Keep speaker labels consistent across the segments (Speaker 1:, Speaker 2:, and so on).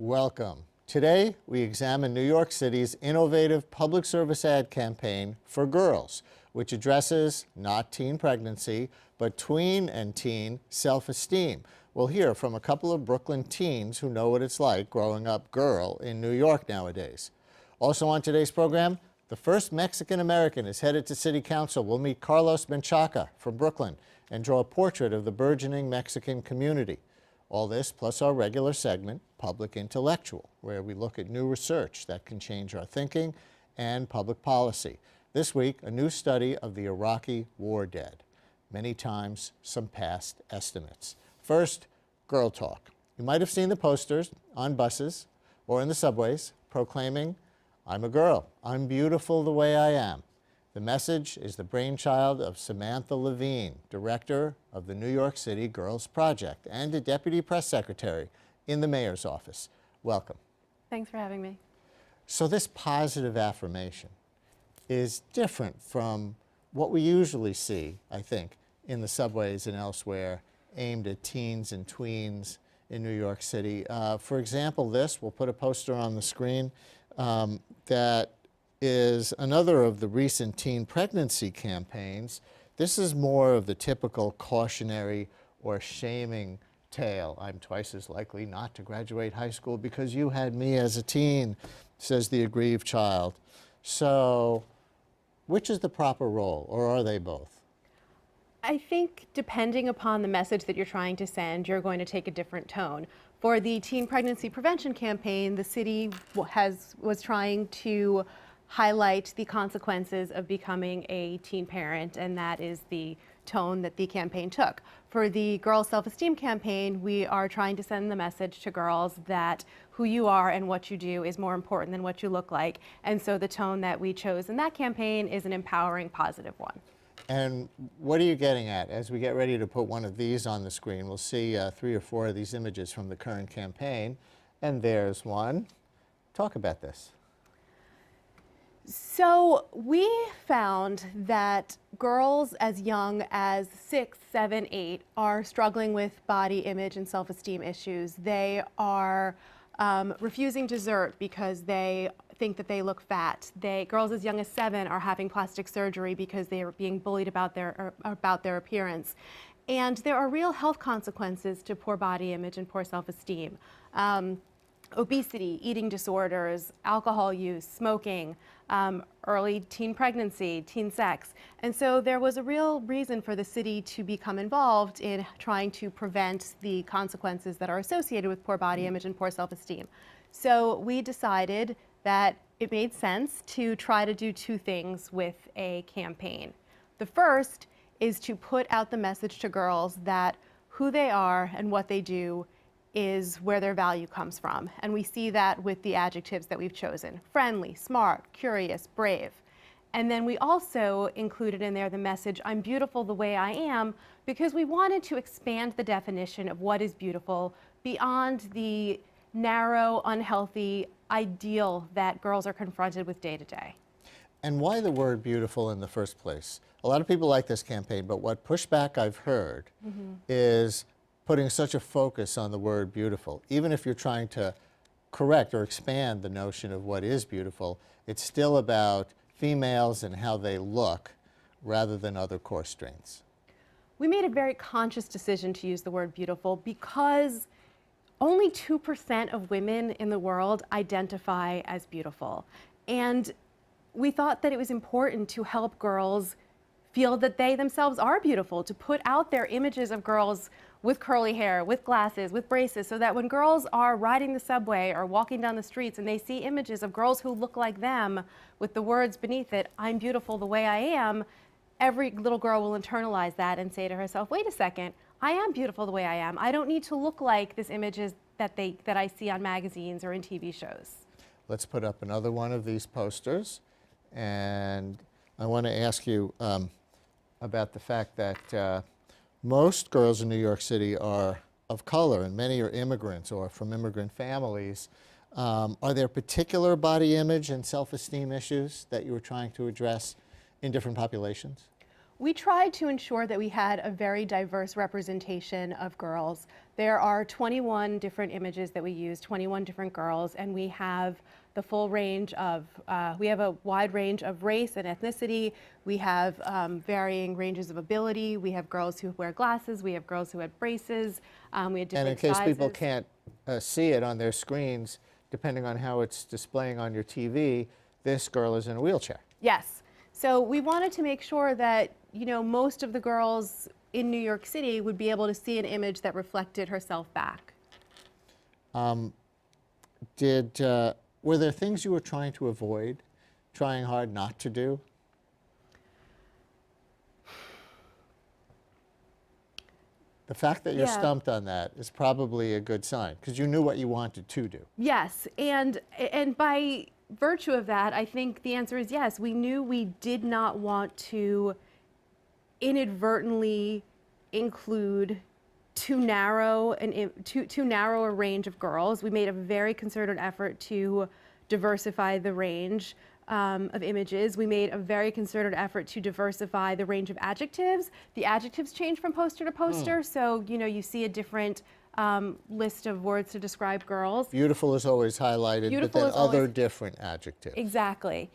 Speaker 1: Welcome. Today, we examine New York City's innovative public service ad campaign for girls, which addresses not teen pregnancy, but tween and teen self-esteem. We'll hear from a couple of Brooklyn teens who know what it's like growing up girl in New York nowadays. Also on today's program, the first Mexican-American is headed to City Council. We'll meet Carlos Menchaca from Brooklyn and draw a portrait of the burgeoning Mexican community. All this plus our regular segment, Public Intellectual, where we look at new research that can change our thinking and public policy. This week, a new study of the Iraqi war dead. Many times, some past estimates. First, girl talk. You might have seen the posters on buses or in the subways proclaiming, "I'm a girl, I'm beautiful the way I am." The message is the brainchild of Samantha Levine, director of the New York City Girls Project and a deputy press secretary in the mayor's office. Welcome.
Speaker 2: Thanks for having me.
Speaker 1: So this positive affirmation is different from what we usually see, I think, in the subways and elsewhere aimed at teens and tweens in New York City. For example, we'll put a poster on the screen that is another of the recent teen pregnancy campaigns. This is more of the typical cautionary or shaming tale. "I'm twice as likely not to graduate high school because you had me as a teen," says the aggrieved child. So, which is the proper role, or are they both?
Speaker 2: I think depending upon the message that you're trying to send, you're going to take a different tone. For the teen pregnancy prevention campaign, the city was trying to highlight the consequences of becoming a teen parent, and that is the tone that the campaign took. For the Girls Self-Esteem campaign, we are trying to send the message to girls that who you are and what you do is more important than what you look like. And so the tone that we chose in that campaign is an empowering, positive one.
Speaker 1: And what are you getting at? As we get ready to put one of these on the screen, we'll see 3 or 4 of these images from the current campaign. And there's one. Talk about this.
Speaker 2: So we found that girls as young as 6, 7, 8 are struggling with body image and self-esteem issues. They are refusing dessert because they think that they look fat. Girls as young as 7 are having plastic surgery because they are being bullied about their appearance. And there are real health consequences to poor body image and poor self-esteem. Obesity, eating disorders, alcohol use, smoking, early teen pregnancy, teen sex. And so there was a real reason for the city to become involved in trying to prevent the consequences that are associated with poor body image and poor self-esteem. So we decided that it made sense to try to do 2 things with a campaign. The first is to put out the message to girls that who they are and what they do is where their value comes from. And we see that with the adjectives that we've chosen: friendly, smart, curious, brave. And then we also included in there the message, "I'm beautiful the way I am," because we wanted to expand the definition of what is beautiful beyond the narrow, unhealthy ideal that girls are confronted with day to day.
Speaker 1: And why the word beautiful in the first place? A lot of people like this campaign, but what pushback I've heard is putting such a focus on the word beautiful. Even if you're trying to correct or expand the notion of what is beautiful, it's still about females and how they look rather than other core strengths.
Speaker 2: We made a very conscious decision to use the word beautiful because only 2% of women in the world identify as beautiful. And we thought that it was important to help girls feel that they themselves are beautiful, to put out their images of girls with curly hair, with glasses, with braces, so that when girls are riding the subway or walking down the streets and they see images of girls who look like them with the words beneath it, "I'm beautiful the way I am," every little girl will internalize that and say to herself, "Wait a second, I am beautiful the way I am. I don't need to look like this images that I see on magazines or in TV shows."
Speaker 1: Let's put up another one of these posters. And I want to ask you about the fact that most girls in New York City are of color, and many are immigrants or from immigrant families. Are there particular body image and self-esteem issues that you were trying to address in different populations?
Speaker 2: We tried to ensure that we had a very diverse representation of girls. There are 21 different images that we use, 21 different girls, and we have the full range of, we have a wide range of race and ethnicity. We have varying ranges of ability. We have girls who wear glasses. We have girls who have braces. We have different
Speaker 1: And in case
Speaker 2: sizes.
Speaker 1: people can't see it on their screens, depending on how it's displaying on your TV, this girl is in a wheelchair.
Speaker 2: Yes. So we wanted to make sure that, you know, most of the girls in New York City would be able to see an image that reflected herself back.
Speaker 1: Were there things you were trying to avoid, trying hard not to do? The fact that you're stumped on that is probably a good sign, because you knew what you wanted to do.
Speaker 2: Yes, and by virtue of that, I think the answer is yes. We knew we did not want to inadvertently include too narrow a range of girls. We made a very concerted effort to diversify the range of images. We made a very concerted effort to diversify the range of adjectives. The adjectives change from poster to poster, so you know, you see a different list of words to describe girls.
Speaker 1: Beautiful is always highlighted,
Speaker 2: Beautiful
Speaker 1: but then
Speaker 2: is always
Speaker 1: other different adjectives.
Speaker 2: Exactly.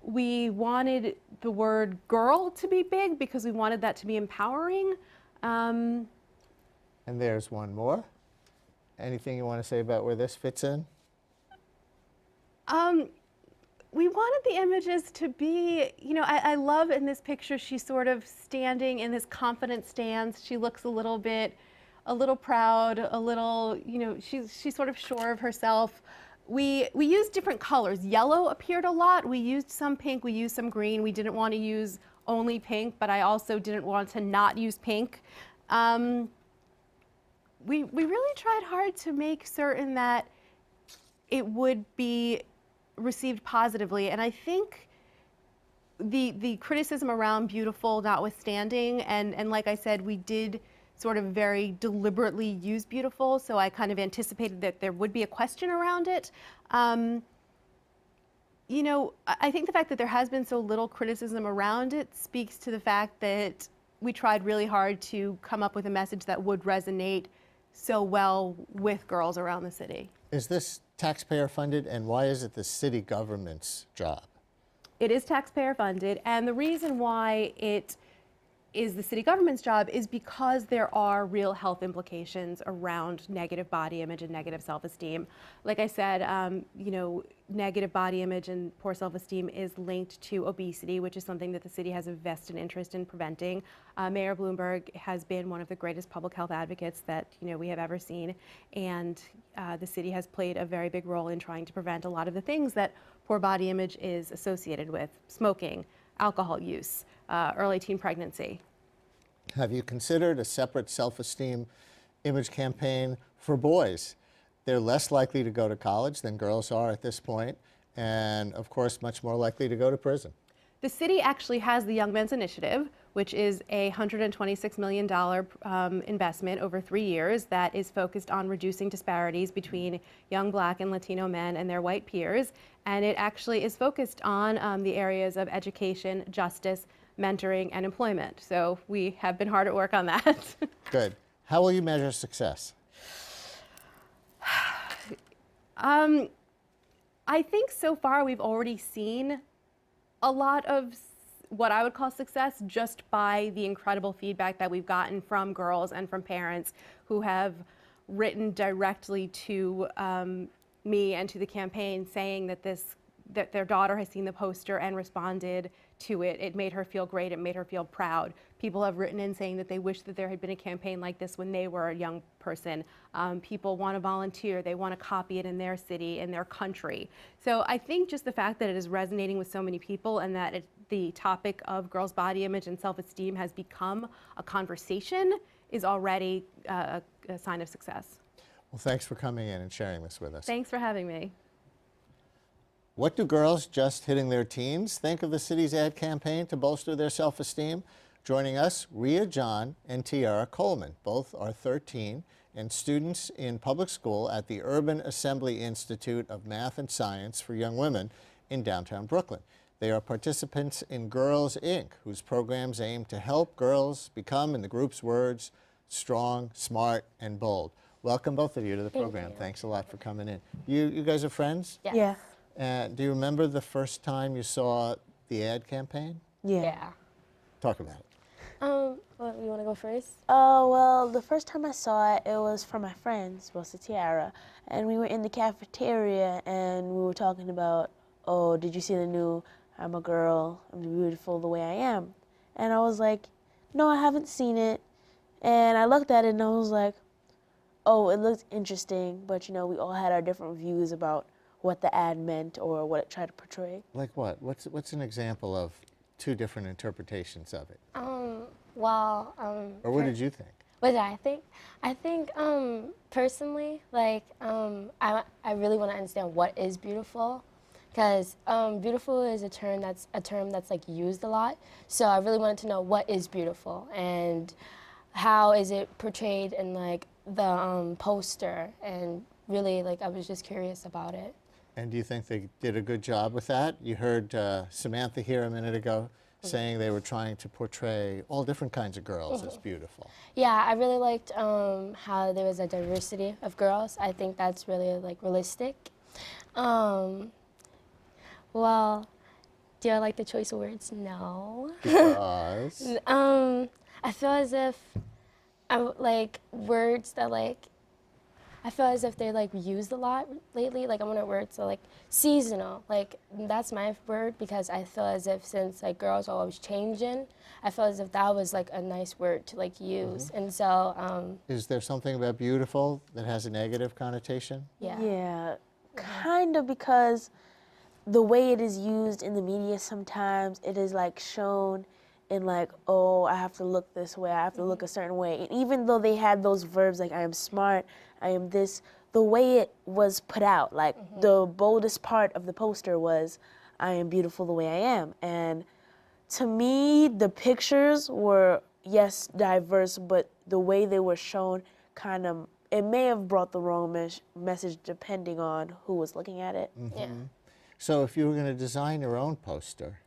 Speaker 2: We wanted the word girl to be big because we wanted that to be empowering.
Speaker 1: And there's one more. Anything you want to say about where this fits in?
Speaker 2: We wanted the images to be, you know, I love in this picture, she's sort of standing in this confident stance. She looks a little proud, a little, you know, she's sort of sure of herself. We used different colors. Yellow appeared a lot. We used some pink, we used some green. We didn't want to use only pink, but I also didn't want to not use pink. We really tried hard to make certain that it would be received positively, and I think the criticism around beautiful notwithstanding, and like I said, we did sort of very deliberately use beautiful, so I kind of anticipated that there would be a question around it. You know, I think the fact that there has been so little criticism around it speaks to the fact that we tried really hard to come up with a message that would resonate so well with girls around the city.
Speaker 1: Is this taxpayer funded, and why is it the city government's job?
Speaker 2: It is taxpayer funded, and the reason why it is the city government's job is because there are real health implications around negative body image and negative self-esteem. Like I said, you know, negative body image and poor self-esteem is linked to obesity, which is something that the city has a vested interest in preventing. Mayor Bloomberg has been one of the greatest public health advocates that, you know, we have ever seen, and the city has played a very big role in trying to prevent a lot of the things that poor body image is associated with: smoking, alcohol use, early teen pregnancy.
Speaker 1: Have you considered a separate self-esteem image campaign for boys? They're less likely to go to college than girls are at this point, and of course much more likely to go to prison.
Speaker 2: The city actually has the Young Men's Initiative, which is a $126 million investment over 3 years that is focused on reducing disparities between young Black and Latino men and their white peers. And it actually is focused on the areas of education, justice, mentoring, and employment. So we have been hard at work on that.
Speaker 1: Good. How will you measure success?
Speaker 2: I think so far we've already seen a lot of what I would call success just by the incredible feedback that we've gotten from girls and from parents who have written directly to me and to the campaign saying that that their daughter has seen the poster and responded to it. It made her feel great. It made her feel proud. People have written in saying that they wish that there had been a campaign like this when they were a young person. People want to volunteer. They want to copy it in their city, in their country. So I think just the fact that it is resonating with so many people and that the topic of girls' body image and self-esteem has become a conversation is already a sign of success.
Speaker 1: Well, thanks for coming in and sharing this with us.
Speaker 2: Thanks for having me.
Speaker 1: What do girls just hitting their teens think of the city's ad campaign to bolster their self-esteem? Joining us, Rhea John and Tiara Coleman. Both are 13 and students in public school at the Urban Assembly Institute of Math and Science for Young Women in downtown Brooklyn. They are participants in Girls, Inc., whose programs aim to help girls become, in the group's words, strong, smart, and bold. Welcome, both of you, to the program. Thanks a lot for coming in. You guys are friends?
Speaker 3: Yes.
Speaker 2: Yeah.
Speaker 1: Do you remember the first time you saw the ad campaign?
Speaker 3: Yeah.
Speaker 1: Talk about it.
Speaker 3: Well, you want to go first? Oh, well, the first time I saw it, it was from my friends, well, Tiara, and we were in the cafeteria, and we were talking about, oh, did you see the new I'm a girl, I'm beautiful the way I am? And I was like, no, I haven't seen it. And I looked at it, and I was like, oh, it looked interesting, but, you know, we all had our different views about what the ad meant or what it tried to portray.
Speaker 1: Like what? What's an example of two different interpretations of it?
Speaker 4: Or
Speaker 1: what did you think?
Speaker 4: What did I think? I think personally, like I really want to understand what is beautiful, because beautiful is a term that's like used a lot. So I really wanted to know what is beautiful and how is it portrayed in like the poster, and really like I was just curious about it.
Speaker 1: And do you think they did a good job with that? You heard Samantha here a minute ago saying they were trying to portray all different kinds of girls as beautiful.
Speaker 4: Yeah, I really liked how there was a diversity of girls. I think that's really like realistic. Well, do I like the choice of words? No.
Speaker 1: Because?
Speaker 4: I feel as if like words that like I feel as if they're like used a lot lately. Like I want words so like seasonal. Like that's my word, because I feel as if since like girls are always changing, I feel as if that was like a nice word to like use. And so
Speaker 1: Is there something about beautiful that has a negative connotation?
Speaker 3: Yeah, kind of, because the way it is used in the media sometimes, it is like shown in like, oh, I have to look this way, I have to look a certain way. And even though they had those verbs like I am smart, I am this, the way it was put out, like the boldest part of the poster was, I am beautiful the way I am. And to me, the pictures were, yes, diverse, but the way they were shown kind of, it may have brought the wrong message depending on who was looking at it.
Speaker 4: yeah.
Speaker 1: So if you were going to design your own poster,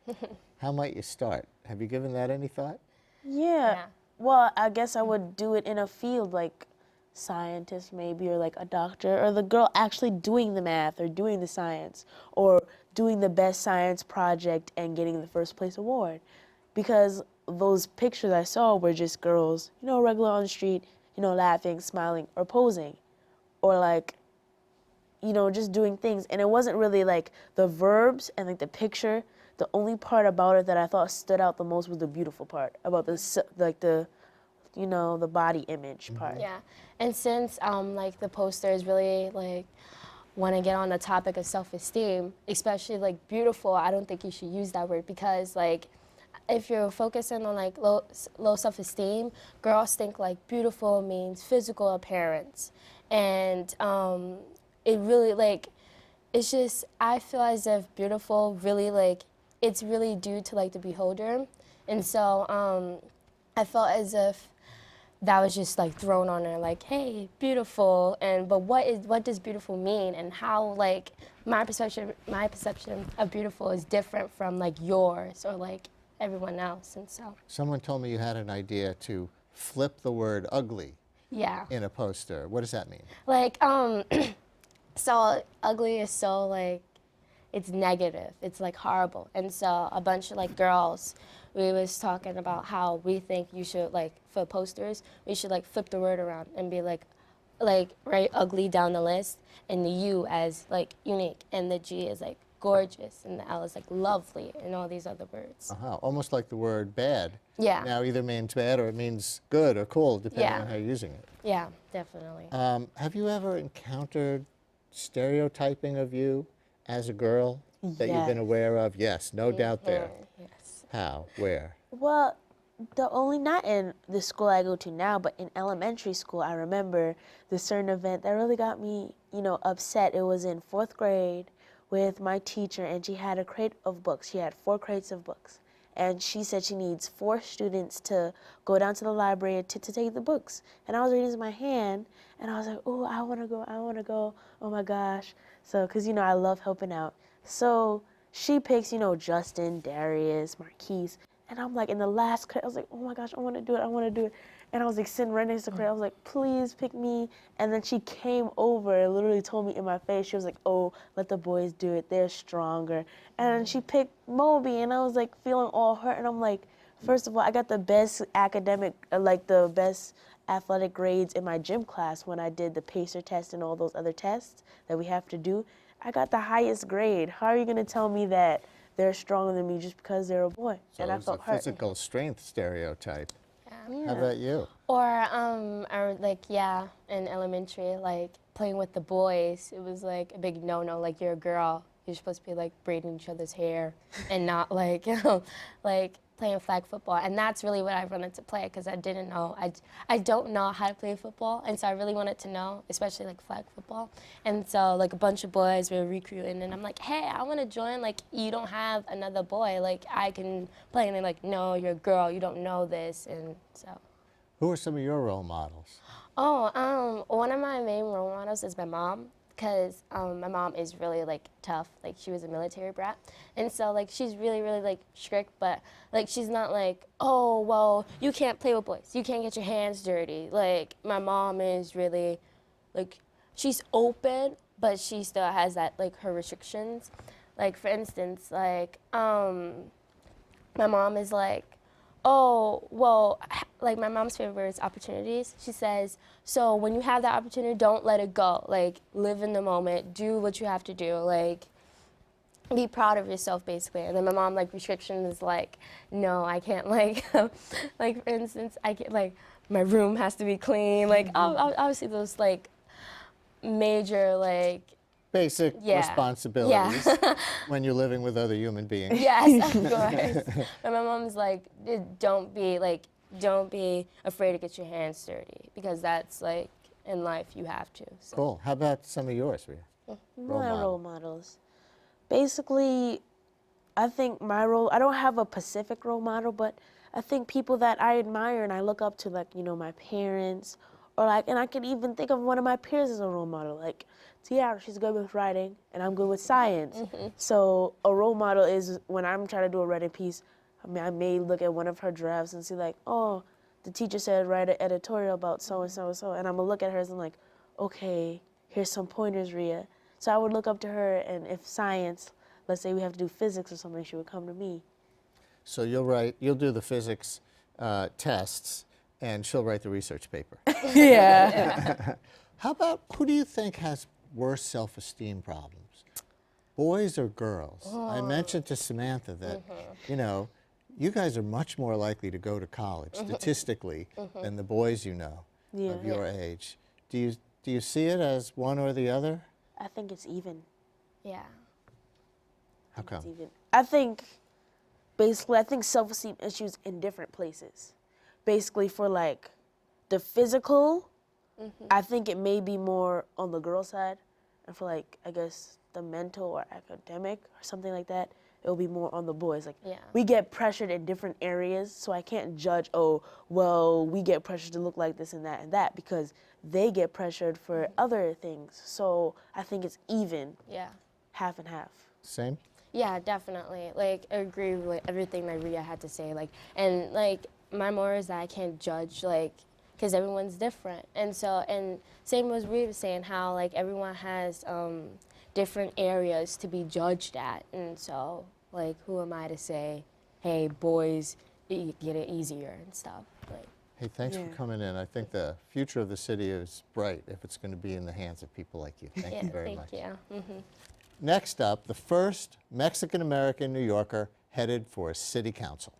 Speaker 1: how might you start? Have you given that any thought?
Speaker 3: Yeah. Well, I guess I would do it in a field like scientist maybe, or like a doctor, or the girl actually doing the math or doing the science or doing the best science project and getting the first place award. Because those pictures I saw were just girls, you know, regular on the street, you know, laughing, smiling, or posing, or like, you know, just doing things. And it wasn't really like the verbs and like the picture. The only part about it that I thought stood out the most was the beautiful part about the, like the, you know, the body image part.
Speaker 4: Yeah, and since like the poster is really like want to get on the topic of self-esteem, especially like beautiful, I don't think you should use that word, because like if you're focusing on like low self-esteem, girls think like beautiful means physical appearance, and it really like it's just, I feel as if beautiful really like it's really due to like the beholder, and so I felt as if that was just like thrown on her, like, hey, beautiful, and but what does beautiful mean, and how like my perception of beautiful is different from like yours or like everyone else, and so.
Speaker 1: Someone told me you had an idea to flip the word ugly
Speaker 4: Yeah.
Speaker 1: in a poster. What does that mean?
Speaker 4: Like so ugly is so like it's negative, it's like horrible, and so a bunch of like girls, we was talking about how we think you should like for posters we should like flip the word around and be like write ugly down the list, and the U as like unique, and the G is like gorgeous, and the L is like lovely, and all these other words.
Speaker 1: Almost like the word bad.
Speaker 4: Yeah.
Speaker 1: Now either means bad or it means good or cool, depending on how you're using it.
Speaker 4: Yeah, definitely.
Speaker 1: Have you ever encountered stereotyping of you as a girl that you've been aware of? Yes, no doubt there.
Speaker 4: Yes.
Speaker 1: How? Where?
Speaker 3: Well, not in the school I go to now, but in elementary school, I remember the certain event that really got me, you know, upset. It was in 4th grade with my teacher, and she had a crate of books. She had 4 crates of books. And she said she needs 4 students to go down to the library to take the books. And I was raising my hand, and I was like, oh, I want to go, oh my gosh. So, because, you know, I love helping out. So she picks, you know, Justin, Darius, Marquise, and I'm like, in the last credit, I was like, oh my gosh, I want to do it, I want to do it. And I was like sitting right next to credit, I was like, please pick me. And then she came over and literally told me in my face, she was like, oh, let the boys do it, they're stronger. And she picked Moby, and I was like feeling all hurt, and I'm like, first of all, I got the best academic, like the best athletic grades in my gym class when I did the pacer test and all those other tests that we have to do. I got the highest grade. How are you going to tell me that they're stronger than me just because they're a boy?
Speaker 1: So
Speaker 3: and I
Speaker 1: it's
Speaker 3: felt
Speaker 1: a
Speaker 3: hurt.
Speaker 1: physical strength stereotype.
Speaker 3: Yeah.
Speaker 1: How about you?
Speaker 4: Or like, yeah, in elementary, like playing with the boys, it was like a big no-no. Like, you're a girl, you're supposed to be like braiding each other's hair and not like, you know, like playing flag football. And that's really what I wanted to play, because I didn't know, I don't know how to play football, and so I really wanted to know, especially like flag football. And so like a bunch of boys were recruiting, and I'm like, hey, I want to join. Like, you don't have another boy, like I can play. And they're like, no, you're a girl, you don't know this. And so.
Speaker 1: Who are some of your role models?
Speaker 4: Oh, one of my main role models is my mom, because my mom is really like tough. Like, she was a military brat, and so like she's really, really like strict, but like she's not like, oh, well, you can't play with boys, you can't get your hands dirty. Like, my mom is really like, she's open, but she still has that like her restrictions. Like, for instance, like my mom is like, oh, well, like my mom's favorite word is opportunities. She says, so when you have that opportunity, don't let it go. Like, live in the moment, do what you have to do. Like, be proud of yourself, basically. And then my mom, like, restriction is like, no, I can't, like, like, for instance, I can't, like, my room has to be clean. Like, obviously those, like, major, like,
Speaker 1: Basic
Speaker 4: yeah.
Speaker 1: responsibilities
Speaker 4: Yeah.
Speaker 1: when you're living with other human beings.
Speaker 4: Yes, of course. But my mom's like, don't be afraid to get your hands dirty, because that's like, in life you have to. So.
Speaker 1: Cool. How about some of yours, Rhea?
Speaker 3: My role models. Basically, I think my role, I don't have a specific role model, but I think people that I admire and I look up to, like, you know, my parents, or like, and I can even think of one of my peers as a role model, like Tiara. She's good with writing, and I'm good with science. So a role model is when I'm trying to do a writing piece, I may look at one of her drafts and see like, oh, the teacher said write an editorial about so and so and so, and I'm gonna look at hers and like, okay, here's some pointers, Rhea. So I would look up to her, and if science, let's say we have to do physics or something, she would come to me.
Speaker 1: So you'll do the physics tests, and she'll write the research paper.
Speaker 3: Yeah.
Speaker 1: How about, who do you think has worse self-esteem problems? Boys or girls? I mentioned to Samantha that, you know, you guys are much more likely to go to college, statistically, than the boys you know of your age. Do you see it as one or the other?
Speaker 3: I think it's even.
Speaker 4: Yeah.
Speaker 1: How come?
Speaker 3: It's even. I think, basically, I think self-esteem issues in different places. Basically, for like the physical, I think it may be more on the girl side, and for like, I guess, the mental or academic or something like that, it'll be more on the boys. Like, we get pressured in different areas, so I can't judge, oh, well, we get pressured to look like this and that, because they get pressured for other things. So I think it's even.
Speaker 4: Yeah.
Speaker 3: Half and half.
Speaker 1: Same?
Speaker 4: Yeah, definitely. Like, I agree with everything that Rhea had to say. Like, and like, my more is that I can't judge, like, because everyone's different. And so, and same as Rhea was saying, how like everyone has different areas to be judged at. And so, like, who am I to say, hey, boys, get it easier and stuff. Like,
Speaker 1: Hey, thanks for coming in. I think the future of the city is bright if it's going to be in the hands of people like you. Thank you very much.
Speaker 4: Thank you.
Speaker 1: Next up, the first Mexican-American New Yorker headed for city council.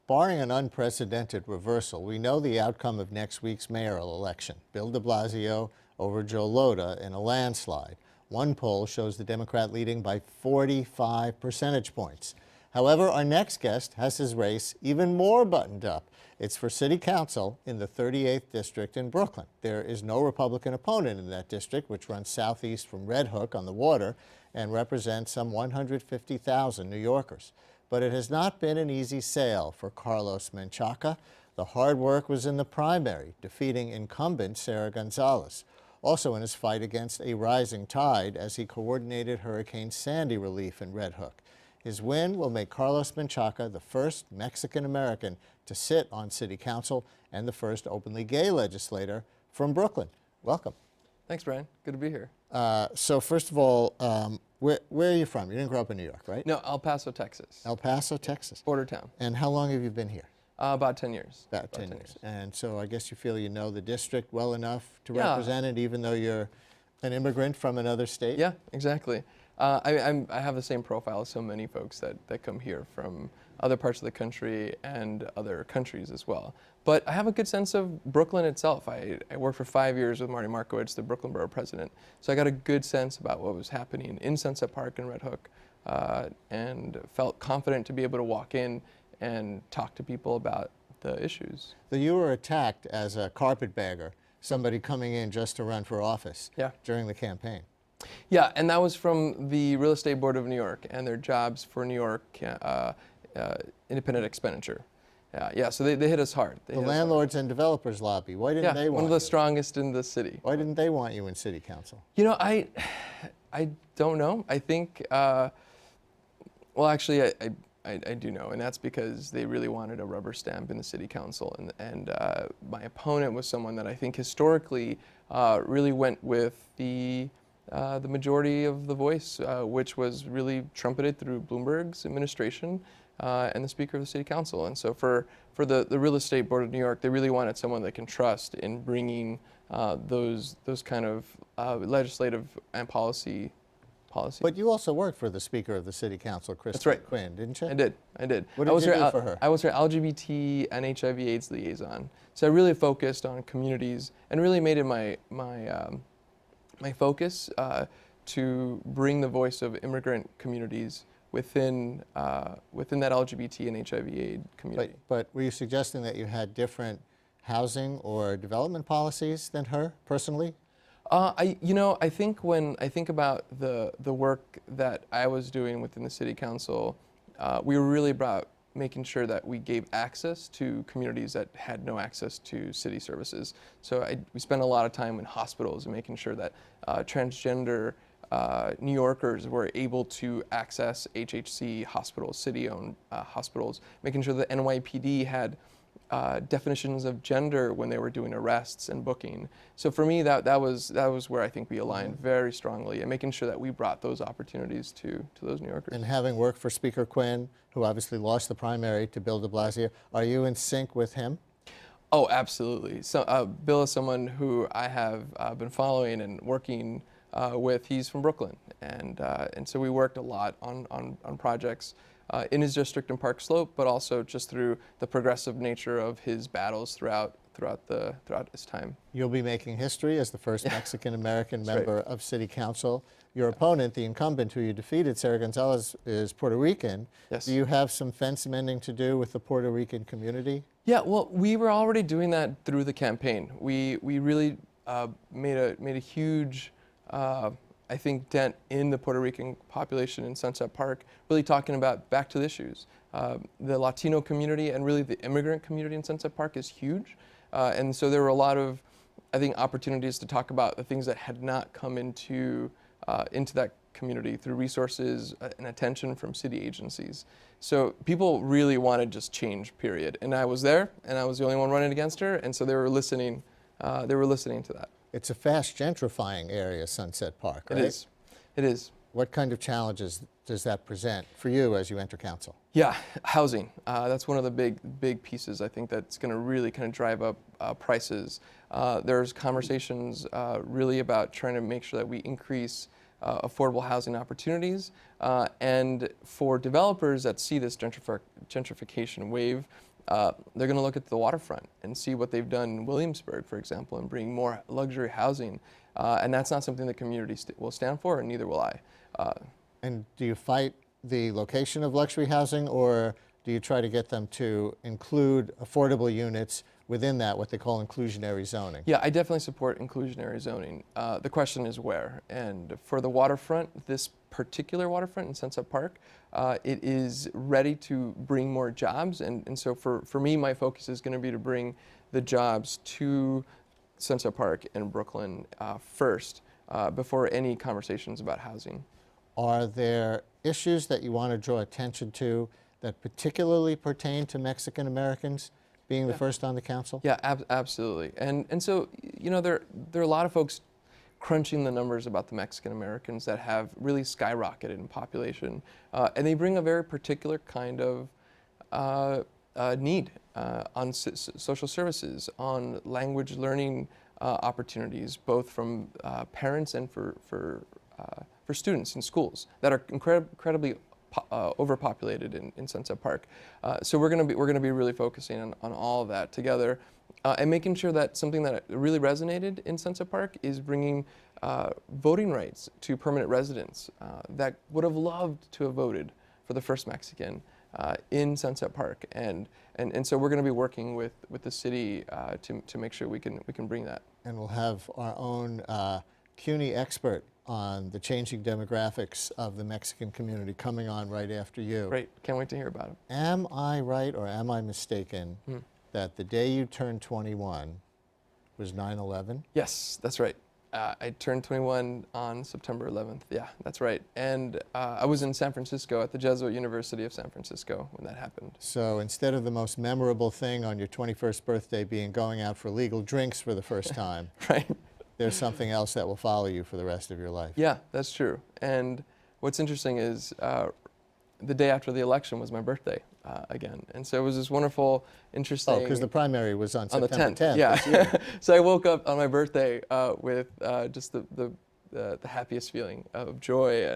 Speaker 1: Barring an unprecedented reversal, we know the outcome of next week's mayoral election. Bill de Blasio over Joe Lhota in a landslide. One poll shows the Democrat leading by 45 percentage points. However, our next guest has his race even more buttoned up. It's for city council in the 38th district in Brooklyn. There is no Republican opponent in that district, which runs southeast from Red Hook on the water and represents some 150,000 New Yorkers. But it has not been an easy sail for Carlos Menchaca. The hard work was in the primary, defeating incumbent Sarah Gonzalez. also in his fight against a rising tide as he coordinated Hurricane Sandy relief in Red Hook. His win will make Carlos Menchaca the first Mexican-American to sit on city council and the first openly gay legislator from Brooklyn. Welcome.
Speaker 5: Thanks, Brian. Good to be here.
Speaker 1: So first of all, where are you from? You didn't grow up in New York, right?
Speaker 5: No, El Paso, Texas.
Speaker 1: El Paso, Texas.
Speaker 5: Border town.
Speaker 1: And how long have you been here?
Speaker 5: About 10 years.
Speaker 1: About 10 years. And so I guess you feel you know the district well enough to
Speaker 5: Yeah.
Speaker 1: represent it, even though you're an immigrant from another state?
Speaker 5: Yeah, exactly. I have the same profile as so many folks that come here from other parts of the country and other countries as well. But I have a good sense of Brooklyn itself. I worked for 5 years with Marty Markowitz, the Brooklyn Borough President. So I got a good sense about what was happening in Sunset Park and Red Hook, and felt confident to be able to walk in and talk to people about the issues.
Speaker 1: So you were attacked as a carpetbagger, somebody coming in just to run for office during the campaign.
Speaker 5: Yeah, and that was from the Real Estate Board of New York and their Jobs for New York independent expenditure. Yeah, so they hit us hard.
Speaker 1: The landlords and developers lobby, why didn't they want
Speaker 5: one of the
Speaker 1: you?
Speaker 5: strongest in the city.
Speaker 1: Why didn't they want you in city council?
Speaker 5: You know, I don't know. I think, well, actually, I do know, and that's because they really wanted a rubber stamp in the city council, and my opponent was someone that I think historically really went with the majority of the voice, which was really trumpeted through Bloomberg's administration and the Speaker of the City Council. And so for the Real Estate Board of New York, they really wanted someone they can trust in bringing those kind of legislative and policy.
Speaker 1: But you also worked for the Speaker of the City Council, Kristen Quinn, didn't you?
Speaker 5: I did.
Speaker 1: What did you do for her?
Speaker 5: I was her LGBT and HIV/AIDS liaison. So I really focused on communities and really made it my focus to bring the voice of immigrant communities within that LGBT and HIV/AIDS community.
Speaker 1: But were you suggesting that you had different housing or development policies than her personally?
Speaker 5: I think when I think about the work that I was doing within the city council, we were really about making sure that we gave access to communities that had no access to city services. So we spent a lot of time in hospitals and making sure that transgender New Yorkers were able to access HHC hospitals, city-owned hospitals, making sure that NYPD had definitions of gender when they were doing arrests and booking. So for me, that was where I think we aligned very strongly, and making sure that we brought those opportunities to those New Yorkers.
Speaker 1: And having worked for Speaker Quinn, who obviously lost the primary to Bill de Blasio, are you in sync with him?
Speaker 5: Oh, absolutely. So Bill is someone who I have been following and working with. He's from Brooklyn, and so we worked a lot on projects in his district in Park Slope, but also just through the progressive nature of his battles throughout his time.
Speaker 1: You'll be making history as the first Mexican-American member of City Council. Your opponent, the incumbent who you defeated, Sarah Gonzalez, is Puerto Rican.
Speaker 5: Yes.
Speaker 1: Do you have some fence mending to do with the Puerto Rican community?
Speaker 5: Yeah, well, we were already doing that through the campaign. We really made a huge I think, dent in the Puerto Rican population in Sunset Park, really talking about back to the issues. The Latino community and really the immigrant community in Sunset Park is huge. And so there were a lot of, I think, opportunities to talk about the things that had not come into that community through resources and attention from city agencies. So people really wanted just change, period. And I was there, and I was the only one running against her, and so they were listening to that.
Speaker 1: It's a fast gentrifying area, Sunset Park, right?
Speaker 5: It is.
Speaker 1: What kind of challenges does that present for you as you enter council?
Speaker 5: Yeah, housing. That's one of the big pieces I think that's going to really kind of drive up prices. There's conversations really about trying to make sure that we increase affordable housing opportunities, and for developers that see this gentrification wave, they're going to look at the waterfront and see what they've done in Williamsburg, for example, and bring more luxury housing. And that's not something the community will stand for, and neither will I.
Speaker 1: And do you fight the location of luxury housing, or do you try to get them to include affordable units within that, what they call inclusionary zoning?
Speaker 5: Yeah, I definitely support inclusionary zoning. The question is where. And for the waterfront, this particular waterfront in Sunset Park, it is ready to bring more jobs. And so for me, my focus is going to be to bring the jobs to Sunset Park and Brooklyn first before any conversations about housing.
Speaker 1: Are there issues that you want to draw attention to that particularly pertain to Mexican Americans being the first on the council?
Speaker 5: Yeah, absolutely. And so, you know, there are a lot of folks crunching the numbers about the Mexican Americans that have really skyrocketed in population. And they bring a very particular kind of need on social services, on language learning opportunities, both from parents and for students in schools that are incredibly overpopulated in Sunset Park. So we're going to be really focusing on all of that together, and making sure that something that really resonated in Sunset Park is bringing voting rights to permanent residents that would have loved to have voted for the first Mexican in Sunset Park, and so we're going to be working with the city to make sure we can bring that.
Speaker 1: And we'll have our own CUNY expert on the changing demographics of the Mexican community coming on right after you.
Speaker 5: Great, can't wait to hear about it.
Speaker 1: Am I right or am I mistaken that the day you turned 21 was 9/11?
Speaker 5: Yes, that's right. I turned 21 on September 11th. Yeah, that's right. And I was in San Francisco at the Jesuit University of San Francisco when that happened.
Speaker 1: So instead of the most memorable thing on your 21st birthday being going out for legal drinks for the first time,
Speaker 5: Right.
Speaker 1: there's something else that will follow you for the rest of your life.
Speaker 5: Yeah, that's true. And what's interesting is the day after the election was my birthday again. And so it was this wonderful, interesting...
Speaker 1: Oh, because the primary was on September 10th.
Speaker 5: Yeah. So I woke up on my birthday with just the happiest feeling of joy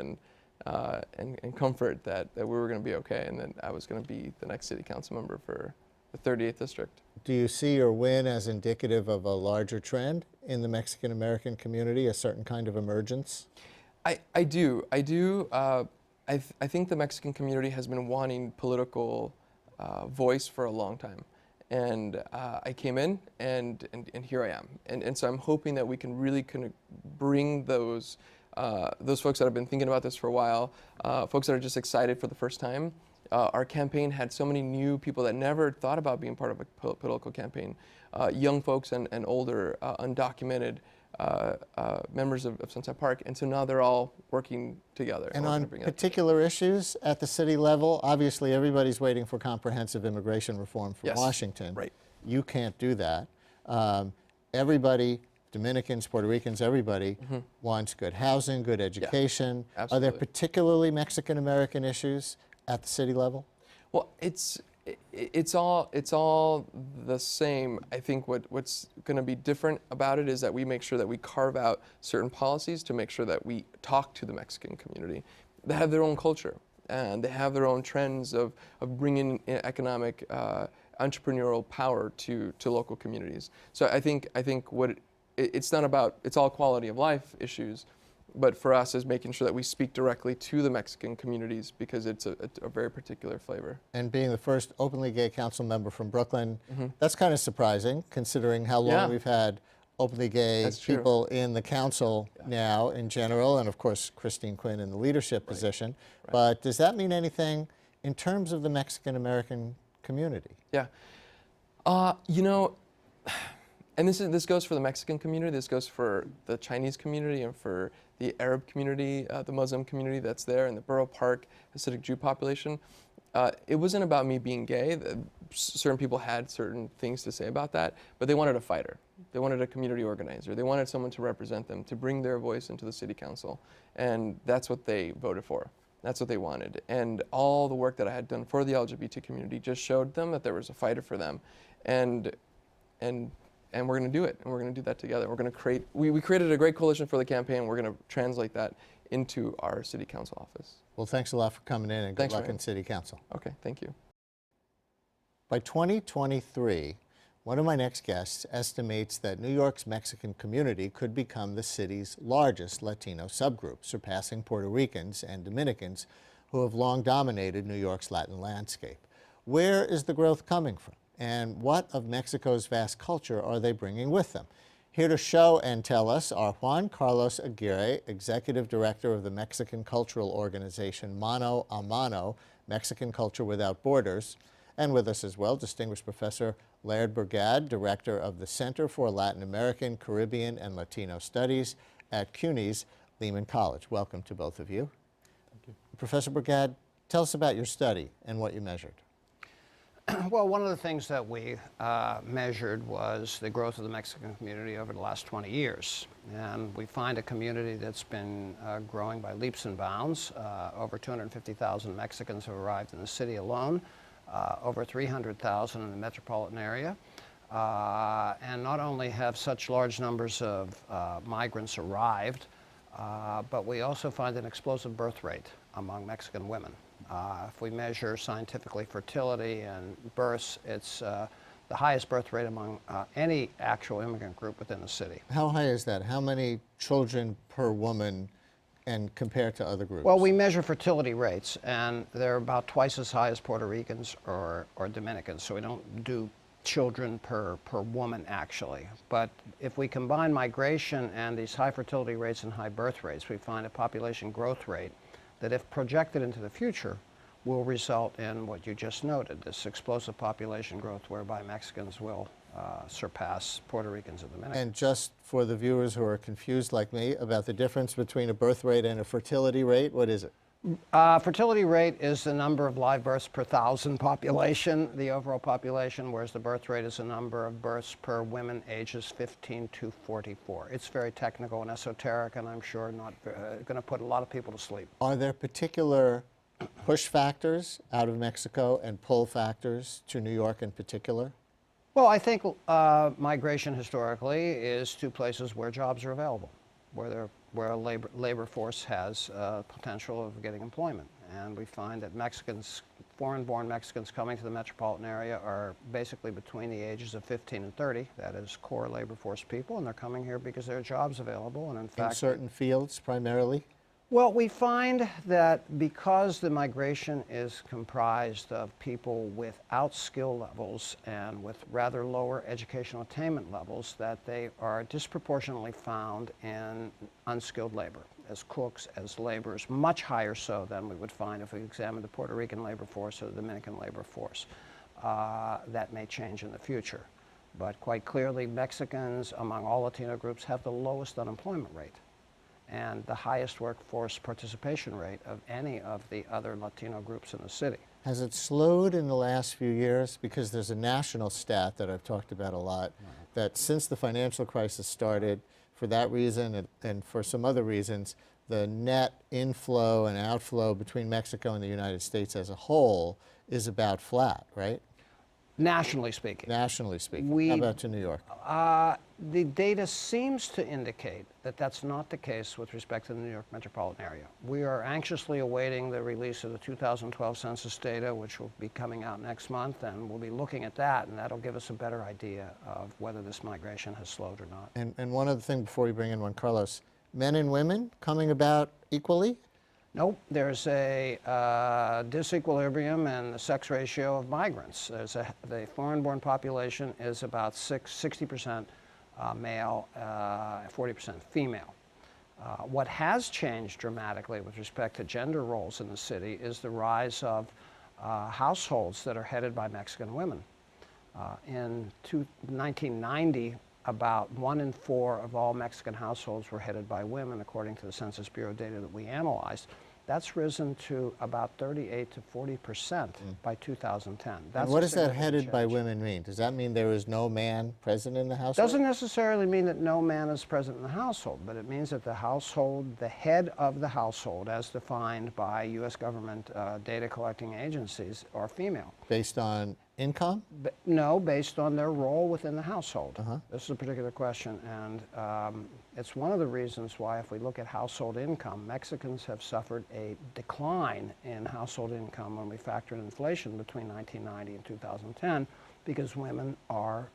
Speaker 5: and comfort that we were going to be okay, and that I was going to be the next city council member for the 38th district.
Speaker 1: Do you see your win as indicative of a larger trend in the Mexican American community, a certain kind of emergence?
Speaker 5: I do. I think the Mexican community has been wanting political voice for a long time. And I came in, and here I am. And so I'm hoping that we can really kind of bring those folks that have been thinking about this for a while, folks that are just excited for the first time. Our campaign had so many new people that never thought about being part of a political campaign, young folks and older, undocumented members of Sunset Park, and so now they're all working together.
Speaker 1: And on particular issues at the city level, obviously everybody's waiting for comprehensive immigration reform from Washington.
Speaker 5: Right.
Speaker 1: You can't do that. Everybody, Dominicans, Puerto Ricans, everybody wants good housing, good education.
Speaker 5: Yeah,
Speaker 1: are there particularly Mexican American issues at the city level?
Speaker 5: Well, it's all the same. I think what's going to be different about it is that we make sure that we carve out certain policies to make sure that we talk to the Mexican community. They have their own culture, and they have their own trends of bringing in economic, entrepreneurial power to local communities. So I think it's not about, it's all quality of life issues, but for us is making sure that we speak directly to the Mexican communities because it's a very particular flavor.
Speaker 1: And being the first openly gay council member from Brooklyn, that's kind of surprising considering how long we've had openly gay people in the council now in general, and of course Christine Quinn in the leadership position. Right. But does that mean anything in terms of the Mexican American community?
Speaker 5: Yeah. You know, and this goes for the Mexican community, this goes for the Chinese community and for the Arab community, the Muslim community that's there, and the Borough Park Hasidic Jew population. It wasn't about me being gay. Certain people had certain things to say about that, but they wanted a fighter. They wanted a community organizer. They wanted someone to represent them, to bring their voice into the city council, and that's what they voted for. That's what they wanted. And all the work that I had done for the LGBT community just showed them that there was a fighter for them. And we're going to do it, and we're going to do that together. We're going to create, we created a great coalition for the campaign. We're going to translate that into our city council office.
Speaker 1: Well, thanks a lot for coming in, and good luck in city council.
Speaker 5: Okay, thank you.
Speaker 1: By 2023, one of my next guests estimates that New York's Mexican community could become the city's largest Latino subgroup, surpassing Puerto Ricans and Dominicans, who have long dominated New York's Latin landscape. Where is the growth coming from? And what of Mexico's vast culture are they bringing with them? Here to show and tell us are Juan Carlos Aguirre, Executive Director of the Mexican cultural organization Mano a Mano, Mexican Culture Without Borders, and with us as well, Distinguished Professor Laird Burgad, Director of the Center for Latin American, Caribbean, and Latino Studies at CUNY's Lehman College. Welcome to both of you.
Speaker 6: Thank you.
Speaker 1: Professor Burgad, tell us about your study and what you measured.
Speaker 7: Well, one of the things that we measured was the growth of the Mexican community over the last 20 years. And we find a community that's been growing by leaps and bounds. Over 250,000 Mexicans have arrived in the city alone, over 300,000 in the metropolitan area. And not only have such large numbers of migrants arrived, but we also find an explosive birth rate among Mexican women. If we measure scientifically fertility and births, it's the highest birth rate among any actual immigrant group within the city.
Speaker 1: How high is that? How many children per woman and compared to other groups?
Speaker 7: Well, we measure fertility rates, and they're about twice as high as Puerto Ricans or Dominicans, so we don't do children per woman, actually. But if we combine migration and these high fertility rates and high birth rates, we find a population growth rate that, if projected into the future, will result in what you just noted, this explosive population growth whereby Mexicans will surpass Puerto Ricans and Dominicans.
Speaker 1: And just for the viewers who are confused like me about the difference between a birth rate and a fertility rate, what is it?
Speaker 7: Fertility rate is the number of live births per thousand population, the overall population, whereas the birth rate is the number of births per women ages 15 to 44. It's very technical and esoteric, and I'm sure not going to put a lot of people to sleep.
Speaker 1: Are there particular push factors out of Mexico and pull factors to New York in particular?
Speaker 7: Well, I think migration historically is to places where jobs are available, where a labor force has potential of getting employment. And we find that Mexicans, foreign-born Mexicans coming to the metropolitan area are basically between the ages of 15 and 30. That is core labor force people, and they're coming here because there are jobs available. And in fact,
Speaker 1: In certain fields primarily?
Speaker 7: well, we find that because the migration is comprised of people without skill levels and with rather lower educational attainment levels, that they are disproportionately found in unskilled labor, as cooks, as laborers, much higher so than we would find if we examined the Puerto Rican labor force or the Dominican labor force. That may change in the future. But quite clearly, Mexicans, among all Latino groups, have the lowest unemployment rate and the highest workforce participation rate of any of the other Latino groups in the city.
Speaker 1: Has it slowed in the last few years? Because there's a national stat that I've talked about a lot, that since the financial crisis started, for that reason and for some other reasons, the net inflow and outflow between Mexico and the United States as a whole is about flat, right?
Speaker 7: Nationally speaking.
Speaker 1: Nationally speaking. How about to New York?
Speaker 7: The data seems to indicate that that's not the case with respect to the New York metropolitan area. We are anxiously awaiting the release of the 2012 census data, which will be coming out next month, and we'll be looking at that, and that'll give us a better idea of whether this migration has slowed or not.
Speaker 1: And one other thing before we bring in Juan Carlos, men and women coming about equally?
Speaker 7: Nope, there's a disequilibrium in the sex ratio of migrants. The foreign-born population is about 60% male, 40% female. What has changed dramatically with respect to gender roles in the city is the rise of households that are headed by Mexican women. In 1990, about 1 in 4 of all Mexican households were headed by women, according to the Census Bureau data that we analyzed. That's risen to about 38 to 40% by 2010.
Speaker 1: And what does that headed by women mean? Does that mean there is no man present in the household?
Speaker 7: Doesn't necessarily mean that no man is present in the household, but it means that the household, the head of the household, as defined by U.S. government data collecting agencies, are female.
Speaker 1: Based on income?
Speaker 7: No, based on their role within the household. This is a particular question, and it's one of the reasons why, if we look at household income, Mexicans have suffered a decline in household income when we factor in inflation between 1990 and 2010, because women are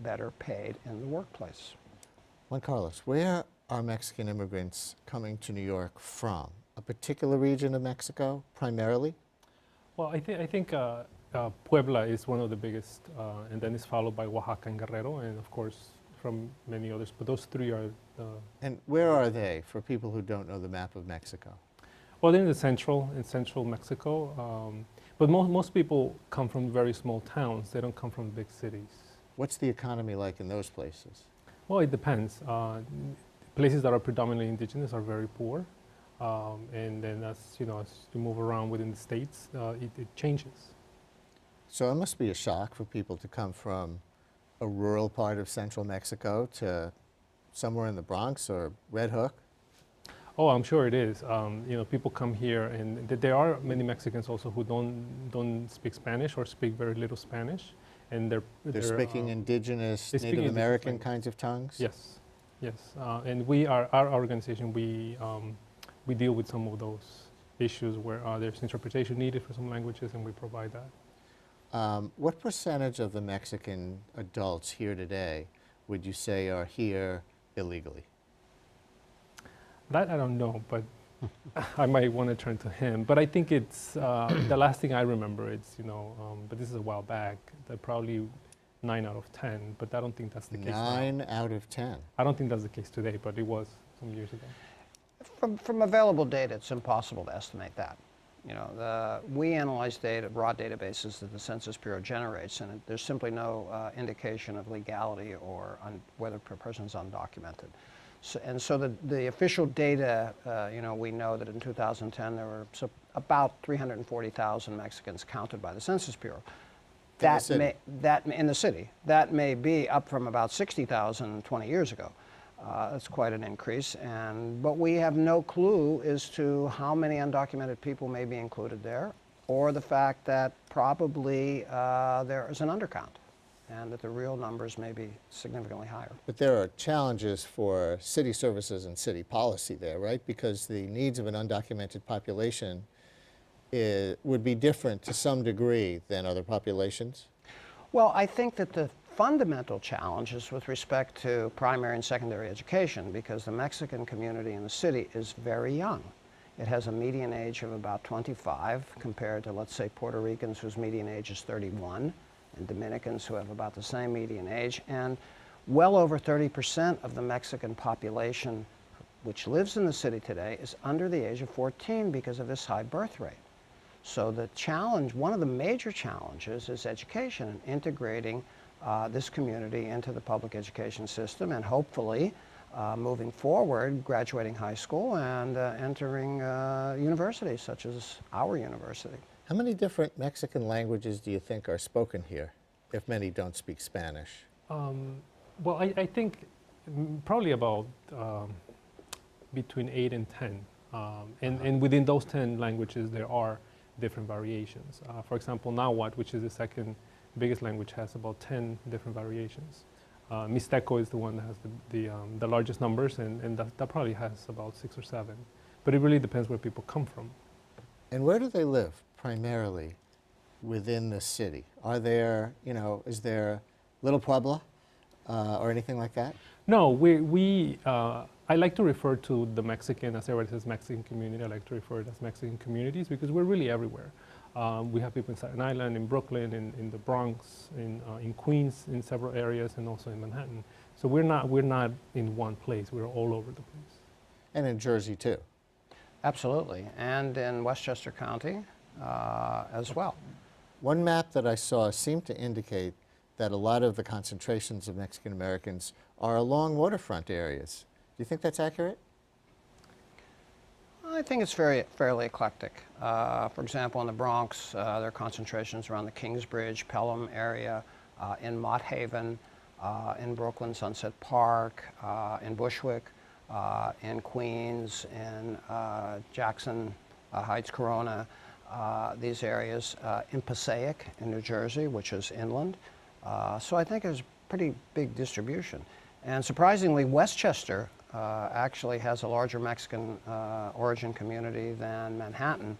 Speaker 7: better paid in the workplace.
Speaker 1: Juan Carlos, where are Mexican immigrants coming to New York from? A particular region of Mexico, primarily?
Speaker 6: Well, I think Puebla is one of the biggest, and then it's followed by Oaxaca and Guerrero, and of course from many others. But those three are.
Speaker 1: And where are they, for people who don't know the map of Mexico?
Speaker 6: Well, they're in central Mexico, but most people come from very small towns. They don't come from big cities.
Speaker 1: What's the economy like in those places?
Speaker 6: Well, it depends. Places that are predominantly indigenous are very poor, and then as you move around within the states, it changes.
Speaker 1: So it must be a shock for people to come from a rural part of central Mexico to somewhere in the Bronx or Red Hook.
Speaker 6: Oh, I'm sure it is. People come here, and there are many Mexicans also who don't speak Spanish or speak very little Spanish, and
Speaker 1: they're speaking indigenous, Native American kinds of tongues.
Speaker 6: Yes, yes, and our organization we deal with some of those issues where there's interpretation needed for some languages, and we provide that.
Speaker 1: What percentage of the Mexican adults here today would you say are here illegally?
Speaker 6: That I don't know, but I might want to turn to him. But I think it's the last thing I remember. It's but this is a while back. That probably 9 out of 10. But I don't think that's the case now.
Speaker 1: 9 out of 10.
Speaker 6: I don't think that's the case today, but it was some years ago.
Speaker 7: From available data, it's impossible to estimate that. We analyze data, raw databases that the Census Bureau generates, and there's simply no indication of legality or whether a person's undocumented. So the official data, we know that in 2010 there were about 340,000 Mexicans counted by the Census Bureau. In the city. That may be up from about 60,000 20 years ago. That's quite an increase, but we have no clue as to how many undocumented people may be included there, or the fact that probably there is an undercount, and that the real numbers may be significantly higher.
Speaker 1: But there are challenges for city services and city policy there, right? Because the needs of an undocumented population would be different to some degree than other populations.
Speaker 7: Well, I think that the fundamental challenge is with respect to primary and secondary education, because the Mexican community in the city is very young. It has a median age of about 25 compared to, let's say, Puerto Ricans whose median age is 31, and Dominicans who have about the same median age. And well over 30% of the Mexican population which lives in the city today is under the age of 14 because of this high birth rate. So the challenge, one of the major challenges, is education and integrating this community into the public education system, and hopefully moving forward, graduating high school and entering universities such as our university.
Speaker 1: How many different Mexican languages do you think are spoken here, if many don't speak Spanish?
Speaker 6: Well, I think probably about between 8 and 10. And within those 10 languages, there are different variations. For example, Nahuatl, which is the second biggest language, has about 10 different variations. Mixteco is the one that has the largest numbers, and that probably has about 6 or 7. But it really depends where people come from.
Speaker 1: And where do they live primarily within the city? Are there, is there Little Puebla or anything like that?
Speaker 6: No, I like to refer to the Mexican, as everybody says Mexican community, I like to refer to it as Mexican communities because we're really everywhere. We have people in Staten Island, in Brooklyn, in the Bronx, in Queens, in several areas, and also in Manhattan. So we're not in one place. We're all over the place.
Speaker 1: And in Jersey too.
Speaker 7: Absolutely, and in Westchester County as well.
Speaker 1: One map that I saw seemed to indicate that a lot of the concentrations of Mexican Americans are along waterfront areas. Do you think that's accurate?
Speaker 7: I think it's fairly eclectic. For example, in the Bronx, there are concentrations around the Kingsbridge, Pelham area, in Mott Haven, in Brooklyn, Sunset Park, in Bushwick, in Queens, in Jackson Heights, Corona, these areas, in Passaic, in New Jersey, which is inland. So I think there's a pretty big distribution. And surprisingly, Westchester actually has a larger Mexican origin community than Manhattan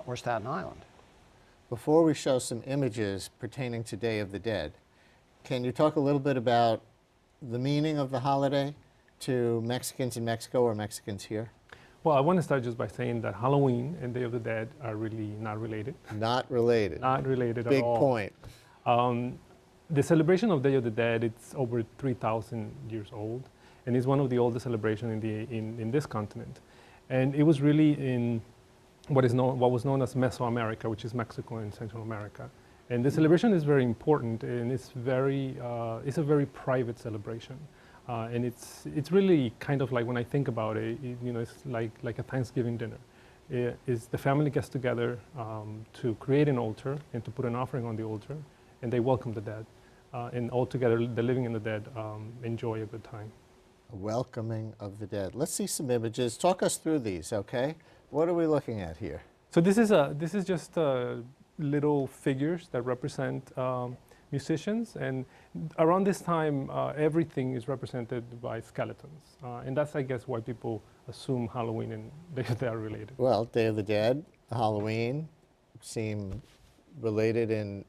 Speaker 7: or Staten Island.
Speaker 1: Before we show some images pertaining to Day of the Dead, can you talk a little bit about the meaning of the holiday to Mexicans in Mexico or Mexicans here?
Speaker 6: Well, I want to start just by saying that Halloween and Day of the Dead are really not related.
Speaker 1: Not related.
Speaker 6: Not related at all.
Speaker 1: Big point.
Speaker 6: The celebration of Day of the Dead, it's over 3,000 years old, and it's one of the oldest celebrations in this continent. And it was really in what was known as Mesoamerica, which is Mexico and Central America. And the celebration is very important, and it's a very private celebration. And it's really kind of like, when I think about it, it's like a Thanksgiving dinner. The family gets together to create an altar and to put an offering on the altar, and they welcome the dead. And all together, the living and the dead enjoy a good time.
Speaker 1: A welcoming of the dead. Let's see some images. Talk us through these, okay? What are we looking at here?
Speaker 6: So this is just little figures that represent musicians, and around this time, everything is represented by skeletons, and that's, I guess, why people assume Halloween and they are related.
Speaker 1: Well, Day of the Dead, Halloween seem related in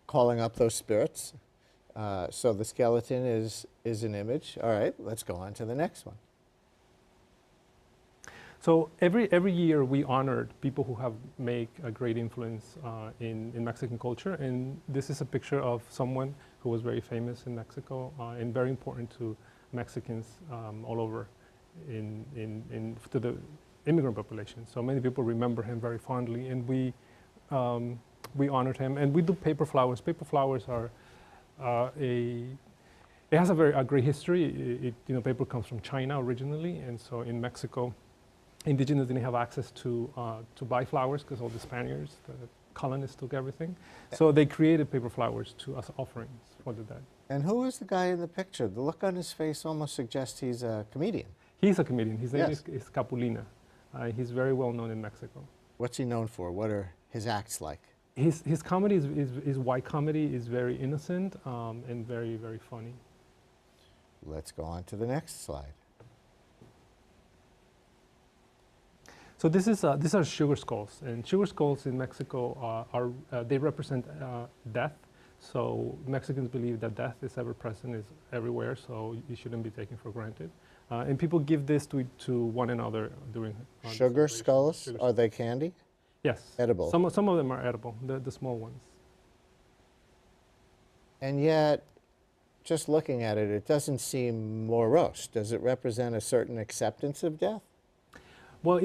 Speaker 1: calling up those spirits. So the skeleton is an image. All right, let's go on to the next one.
Speaker 6: So every year we honored people who have made a great influence in Mexican culture, and this is a picture of someone who was very famous in Mexico and very important to Mexicans all over to the immigrant population. So many people remember him very fondly, and we honored him, and we do paper flowers. Paper flowers are it has a great history. Paper comes from China originally, and so in Mexico, indigenous didn't have access to buy flowers because all the Spaniards, the colonists, took everything. So they created paper flowers as offerings for the dead.
Speaker 1: And who is the guy in the picture? The look on his face almost suggests he's a comedian.
Speaker 6: He's a comedian. His name
Speaker 1: Yes.
Speaker 6: is Capulina. He's very well known in Mexico.
Speaker 1: What's he known for? What are his acts like?
Speaker 6: His comedy is white comedy, is very innocent and very, very funny.
Speaker 1: Let's go on to the next slide.
Speaker 6: So these are sugar skulls, and sugar skulls in Mexico they represent death. So Mexicans believe that death is ever present, is everywhere, so it shouldn't be taken for granted. And people give this to one another during
Speaker 1: Sugar skulls,
Speaker 6: Sugar
Speaker 1: are they candy?
Speaker 6: Yes.
Speaker 1: Edible.
Speaker 6: Some of them are edible, the small ones.
Speaker 1: And yet, just looking at it, it doesn't seem morose. Does it represent a certain acceptance of death?
Speaker 6: Well,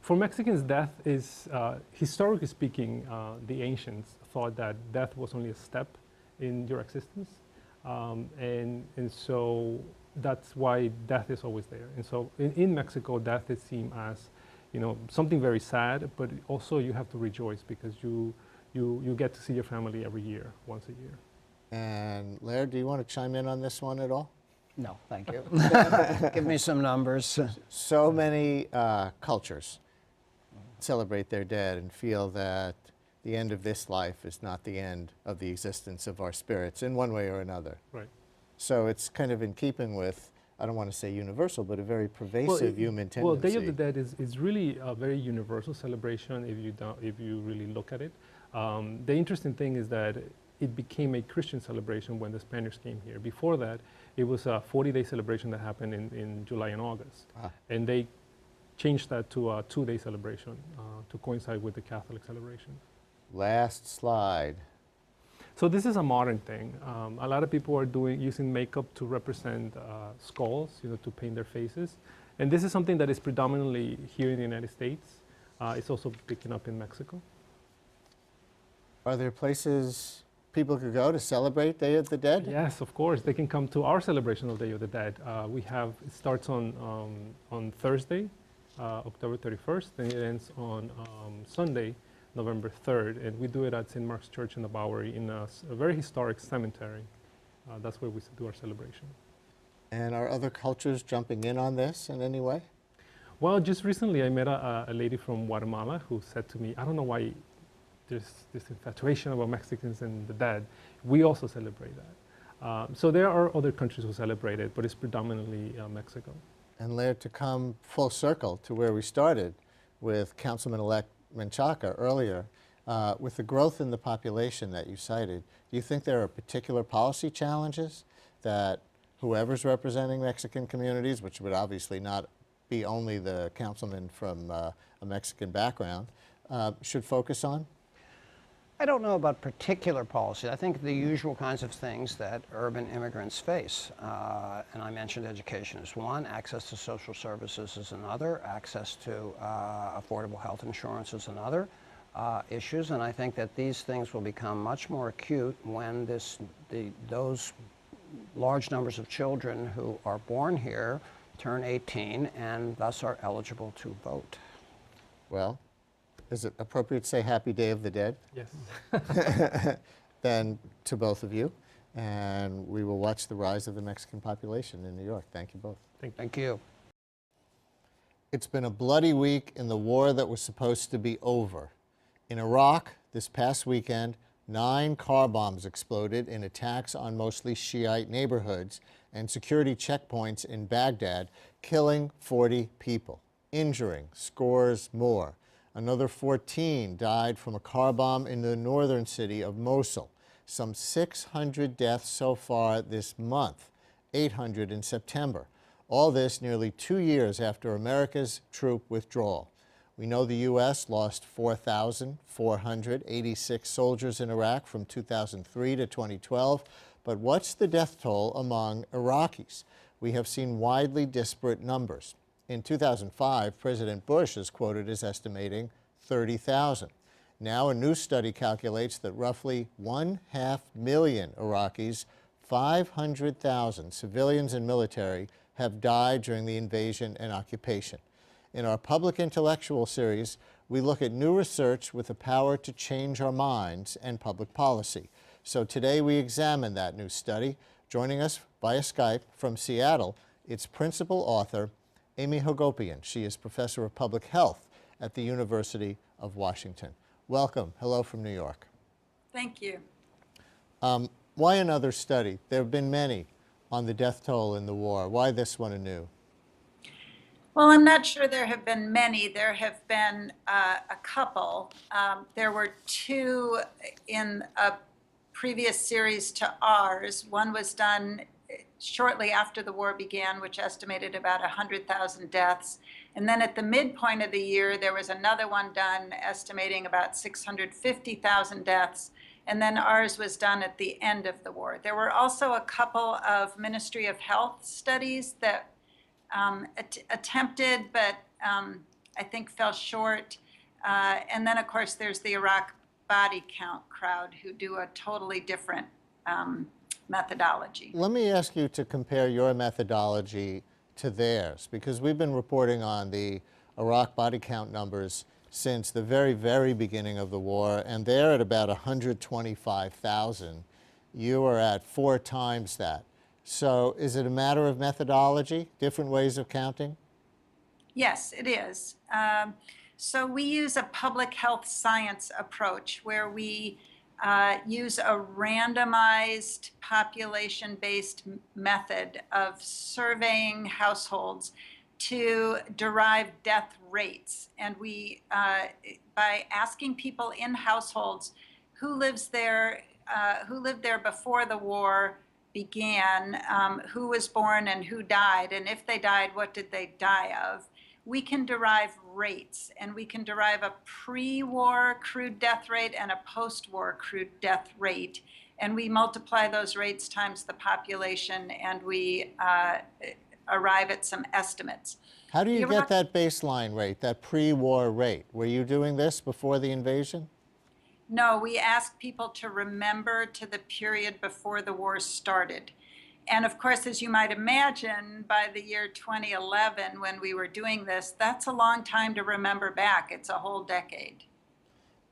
Speaker 6: for Mexicans, death is, historically speaking, the ancients thought that death was only a step in your existence. And so that's why death is always there. And so in Mexico, death is seen as, something very sad, but also you have to rejoice because you get to see your family every year, once a year.
Speaker 1: And Laird, do you want to chime in on this one at all?
Speaker 7: No, thank you. Give me some numbers.
Speaker 1: So many cultures celebrate their dead and feel that the end of this life is not the end of the existence of our spirits in one way or another.
Speaker 6: Right.
Speaker 1: So it's kind of in keeping with, I don't want to say universal, but a very pervasive human tendency.
Speaker 6: Well, Day of the Dead is really a very universal celebration if you really look at it. The interesting thing is that it became a Christian celebration when the Spaniards came here. Before that, it was a 40-day celebration that happened in July and August. And they changed that to a 2-day celebration to coincide with the Catholic celebration.
Speaker 1: Last slide.
Speaker 6: So this is a modern thing. A lot of people are using makeup to represent skulls, to paint their faces. And this is something that is predominantly here in the United States. It's also picking up in Mexico.
Speaker 1: Are there places people could go to celebrate Day of the Dead?
Speaker 6: Yes, of course. They can come to our celebration of Day of the Dead. It starts on Thursday, October 31st, and it ends on Sunday, November 3rd. And we do it at St. Mark's Church in the Bowery in a very historic cemetery. That's where we do our celebration. And
Speaker 1: are other cultures jumping in on this in any way?
Speaker 6: Well, just recently I met a lady from Guatemala who said to me, I don't know why there's this infatuation about Mexicans and the dead. We also celebrate that. So there are other countries who celebrate it, but it's predominantly Mexico.
Speaker 1: And Laird, to come full circle to where we started with Councilman-elect Menchaca earlier, with the growth in the population that you cited, do you think there are particular policy challenges that whoever's representing Mexican communities, which would obviously not be only the councilman from a Mexican background, should focus on?
Speaker 7: I don't know about particular policy. I think the usual kinds of things that urban immigrants face, and I mentioned education is one, access to social services is another, access to affordable health insurance is another issues, and I think that these things will become much more acute when those large numbers of children who are born here turn 18 and thus are eligible to vote.
Speaker 1: Well, is it appropriate to say Happy Day of the Dead?
Speaker 6: Yes.
Speaker 1: Then to both of you, and we will watch the rise of the Mexican population in New York. Thank you both.
Speaker 7: Thank you.
Speaker 1: It's been a bloody week in the war that was supposed to be over. In Iraq, this past weekend, 9 car bombs exploded in attacks on mostly Shiite neighborhoods and security checkpoints in Baghdad, killing 40 people, injuring scores more. Another 14 died from a car bomb in the northern city of Mosul. Some 600 deaths so far this month, 800 in September. All this nearly 2 years after America's troop withdrawal. We know the U.S. lost 4,486 soldiers in Iraq from 2003 to 2012, but what's the death toll among Iraqis? We have seen widely disparate numbers. In 2005, President Bush is quoted as estimating 30,000. Now a new study calculates that roughly 500,000 Iraqis, 500,000 civilians and military, have died during the invasion and occupation. In our Public Intellectual series, we look at new research with the power to change our minds and public policy. So today we examine that new study. Joining us via Skype from Seattle, its principal author, Amy Hagopian. She is professor of public health at the University of Washington. Welcome. Hello from New York.
Speaker 8: Thank you.
Speaker 1: Why another study? There have been many on the death toll in the war. Why this one anew?
Speaker 8: Well, I'm not sure there have been many. There have been a couple. There were 2 in a previous series to ours. One was done shortly after the war began, which estimated about 100,000 deaths. And then at the midpoint of the year, there was another one done estimating about 650,000 deaths. And then ours was done at the end of the war. There were also a couple of Ministry of Health studies that attempted, but I think fell short. And then, of course, there's the Iraq body count crowd who do a totally different methodology.
Speaker 1: Let me ask you to compare your methodology to theirs, because we've been reporting on the Iraq body count numbers since the very, very beginning of the war, and they're at about 125,000. You are at 4 times that. So is it a matter of methodology, different ways of counting?
Speaker 8: Yes, it is. So we use a public health science approach where we use a randomized population-based method of surveying households to derive death rates. And we, by asking people in households who lived there before the war began, who was born and who died, and if they died, what did they die of, we can derive rates, and we can derive a pre-war crude death rate and a post-war crude death rate. And we multiply those rates times the population, and we arrive at some estimates.
Speaker 1: How do you get that baseline rate, that pre-war rate? Were you doing this before the invasion?
Speaker 8: No, we ask people to remember to the period before the war started. And of course, as you might imagine, by the year 2011, when we were doing this, that's a long time to remember back. It's a whole decade.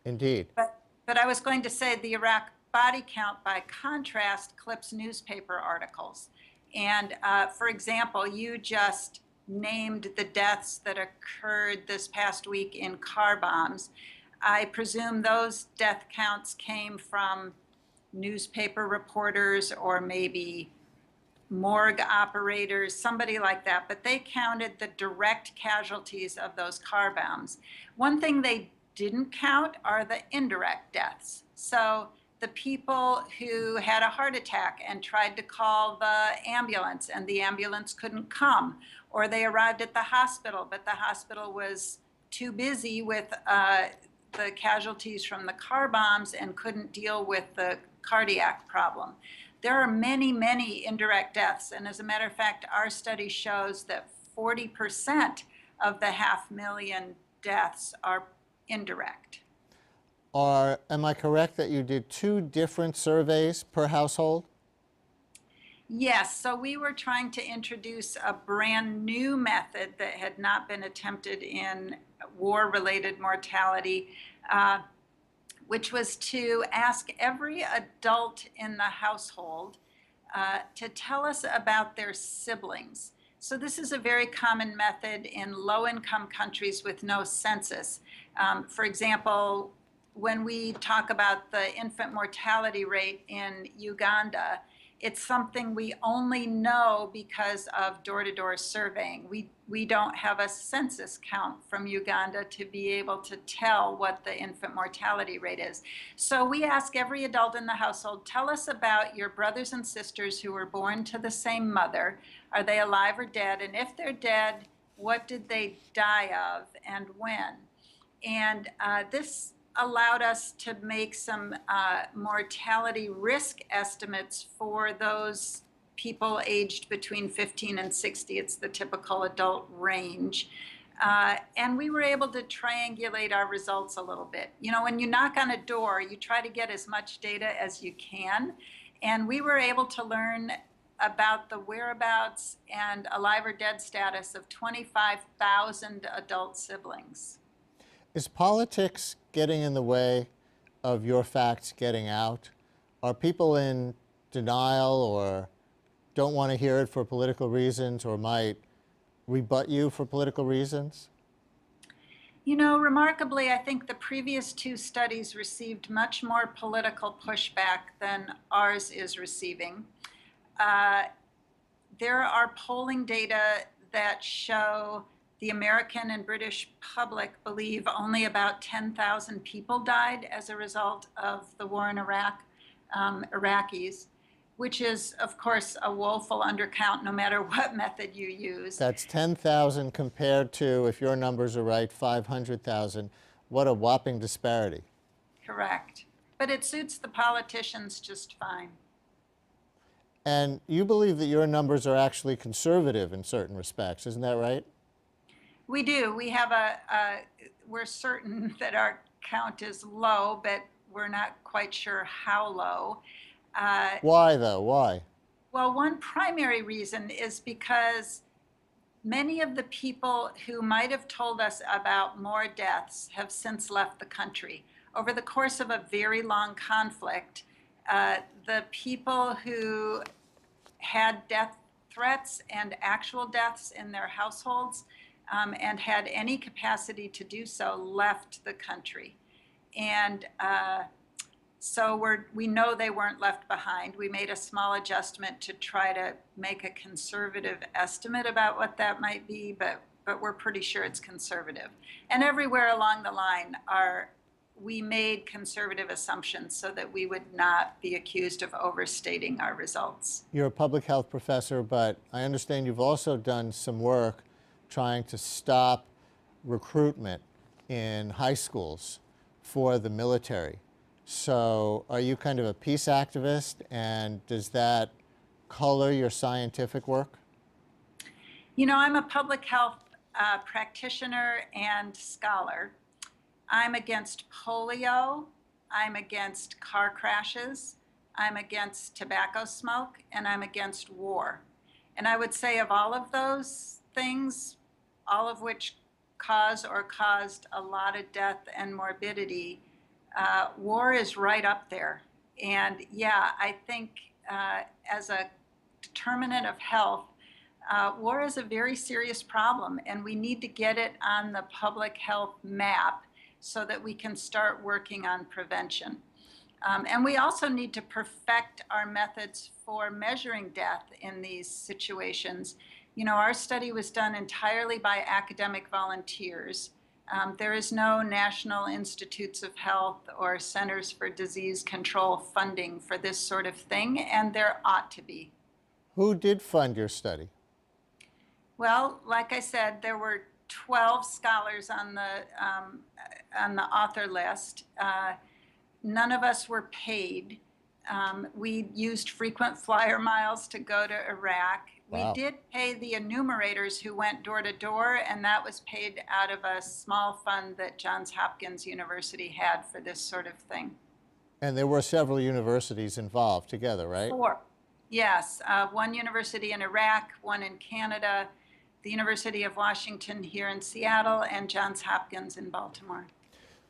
Speaker 1: Indeed.
Speaker 8: But I was going to say the Iraq body count, by contrast, clips newspaper articles. And for example, you just named the deaths that occurred this past week in car bombs. I presume those death counts came from newspaper reporters or maybe morgue operators, somebody like that, but they counted the direct casualties of those car bombs. One thing they didn't count are the indirect deaths. So the people who had a heart attack and tried to call the ambulance and the ambulance couldn't come, or they arrived at the hospital, but the hospital was too busy with the casualties from the car bombs and couldn't deal with the cardiac problem. There are many, many indirect deaths. And as a matter of fact, our study shows that 40% of the 500,000 deaths are indirect.
Speaker 1: Am I correct that you did 2 different surveys per household?
Speaker 8: Yes, so we were trying to introduce a brand new method that had not been attempted in war-related mortality, which was to ask every adult in the household to tell us about their siblings. So this is a very common method in low-income countries with no census. For example, when we talk about the infant mortality rate in Uganda, it's something we only know because of door-to-door surveying. We don't have a census count from Uganda to be able to tell what the infant mortality rate is. So we ask every adult in the household, tell us about your brothers and sisters who were born to the same mother. Are they alive or dead? And if they're dead, what did they die of and when? And this allowed us to make some mortality risk estimates for those people aged between 15 and 60. It's the typical adult range. And we were able to triangulate our results a little bit. You know, when you knock on a door, you try to get as much data as you can. And we were able to learn about the whereabouts and alive or dead status of 25,000 adult siblings.
Speaker 1: Is politics getting in the way of your facts getting out? Are people in denial or don't want to hear it for political reasons or might rebut you for political reasons?
Speaker 8: You know, remarkably, I think the previous 2 studies received much more political pushback than ours is receiving. There are polling data that show the American and British public believe only about 10,000 people died as a result of the war in Iraq, Iraqis, which is, of course, a woeful undercount no matter what method you use.
Speaker 1: That's 10,000 compared to, if your numbers are right, 500,000. What a whopping disparity.
Speaker 8: Correct. But it suits the politicians just fine.
Speaker 1: And you believe that your numbers are actually conservative in certain respects, isn't that right?
Speaker 8: We do. We have we're certain that our count is low, but we're not quite sure how low.
Speaker 1: Why, though? Why?
Speaker 8: Well, one primary reason is because many of the people who might have told us about more deaths have since left the country. Over the course of a very long conflict, the people who had death threats and actual deaths in their households and had any capacity to do so left the country. And so we know they weren't left behind. We made a small adjustment to try to make a conservative estimate about what that might be, but we're pretty sure it's conservative. And everywhere along the line we made conservative assumptions so that we would not be accused of overstating our results.
Speaker 1: You're a public health professor, but I understand you've also done some work trying to stop recruitment in high schools for the military. So are you kind of a peace activist, and does that color your scientific work?
Speaker 8: You know, I'm a public health practitioner and scholar. I'm against polio, I'm against car crashes, I'm against tobacco smoke, and I'm against war. And I would say of all of those things, all of which cause or caused a lot of death and morbidity, war is right up there. And yeah, I think as a determinant of health, war is a very serious problem, and we need to get it on the public health map so that we can start working on prevention. And we also need to perfect our methods for measuring death in these situations. You know, our study was done entirely by academic volunteers. There is no National Institutes of Health or Centers for Disease Control funding for this sort of thing, and there ought to be.
Speaker 1: Who did fund your study?
Speaker 8: Well, like I said, there were 12 scholars on the author list. None of us were paid. We used frequent flyer miles to go to Iraq.
Speaker 1: Wow.
Speaker 8: We did pay the enumerators who went door to door, and that was paid out of a small fund that Johns Hopkins University had for this sort of thing.
Speaker 1: And there were several universities involved together, right?
Speaker 8: 4. Yes, one university in Iraq, one in Canada, the University of Washington here in Seattle, and Johns Hopkins in Baltimore.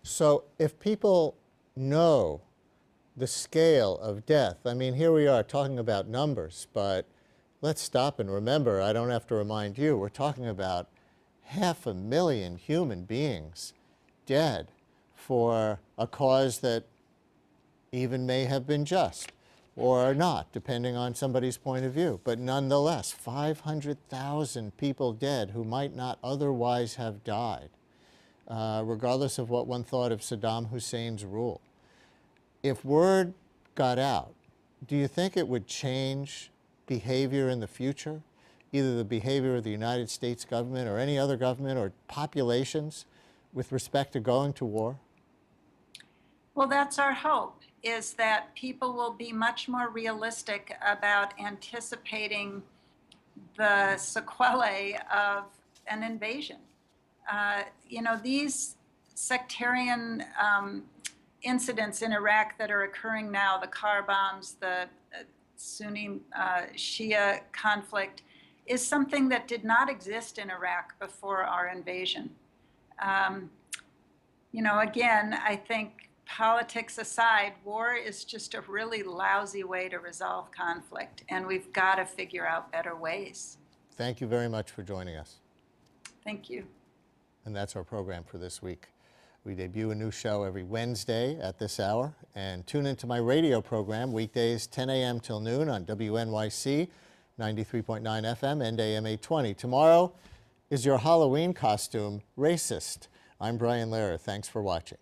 Speaker 1: So if people know the scale of death, I mean, here we are talking about numbers, but let's stop and remember, I don't have to remind you, we're talking about 500,000 human beings dead for a cause that even may have been just or not, depending on somebody's point of view. But nonetheless, 500,000 people dead who might not otherwise have died, regardless of what one thought of Saddam Hussein's rule. If word got out, do you think it would change behavior in the future? Either the behavior of the United States government or any other government or populations with respect to going to war?
Speaker 8: Well, that's our hope, is that people will be much more realistic about anticipating the sequelae of an invasion. You know, these sectarian incidents in Iraq that are occurring now, the car bombs, the Sunni Shia conflict, is something that did not exist in Iraq before our invasion. You know, again, I think politics aside, war is just a really lousy way to resolve conflict, and we've got to figure out better ways.
Speaker 1: Thank you very much for joining us.
Speaker 8: Thank you.
Speaker 1: And that's our program for this week. We debut a new show every Wednesday at this hour, and tune into my radio program weekdays 10 a.m. till noon on WNYC 93.9 FM and AM 820. Tomorrow, is your Halloween costume racist? I'm Brian Lehrer. Thanks for watching.